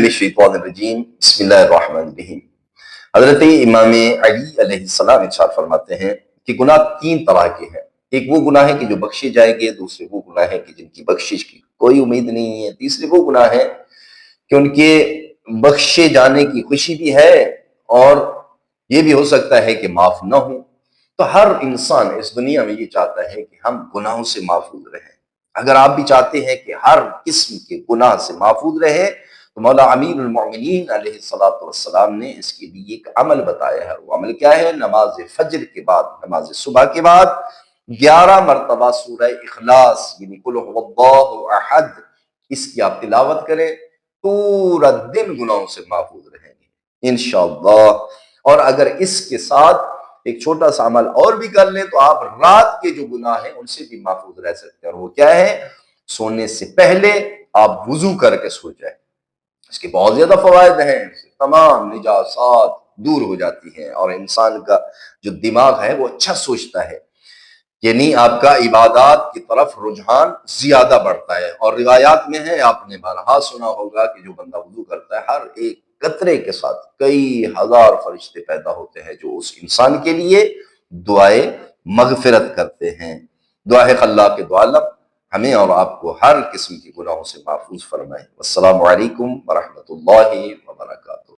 मिनश्शैतानिर्रजीम बिस्मिल्लाहिर्रहमानिर्रहीम। हजरत इमाम अली अलैहिस्सलाम इरशाद फरमाते हैं कि गुनाह तीन तरह के हैं। एक वो गुनाह है कि जो बख्शे जाएंगे, दूसरे वो गुनाह है कि जिनकी बख्शिश की कोई उम्मीद नहीं है, तीसरे वो गुनाह है कि उनके बख्शे जाने की खुशी भी है और ये भी हो सकता है कि माफ न हो। तो हर इंसान इस दुनिया में ये चाहता है कि हम गुनाहों से महफूज रहें। अगर आप भी चाहते हैं कि हर किस्म के गुनाह से महफूज रहे तो मौला अमीरुल मोमिनीन अलैहिस्सलातु वस्सलाम ने इसके लिए एक अमल बताया है। वो अमल क्या है? नमाज फज्र के बाद, नमाज सुबह के बाद 11 मरतबा सूरह इखलास यानी कुल हुवल्लाहु अहद इसकी आप तिलावत करें, पूरा दिन गुनाहों से महफूज रहेंगे इंशाअल्लाह। और अगर इसके साथ एक छोटा सा अमल और भी कर लें तो आप रात के जो गुनाह हैं उनसे भी महफूज रह सकते हैं। और वो क्या है? सोने से पहले आप वुजू करके सो जाए। इसके बहुत ज्यादा फवायद हैं, तमाम निजासात दूर हो जाती हैं और इंसान का जो दिमाग है वो अच्छा सोचता है, यानी आपका इबादत की तरफ रुझान ज्यादा बढ़ता है। और रिवायात में है, आपने बारहा सुना होगा कि जो बंदा वुजू करता है हर एक कतरे के साथ कई हजार फरिश्ते पैदा होते हैं जो उस इंसान के लिए दुआए मगफिरत करते हैं। दुआ है अल्लाह के दुआलम हमें और आपको हर किस्म के गुनाहों से महफूज फरमाए। अस्सलामु अलैकुम व रहमतुल्लाहि व बरकातहू।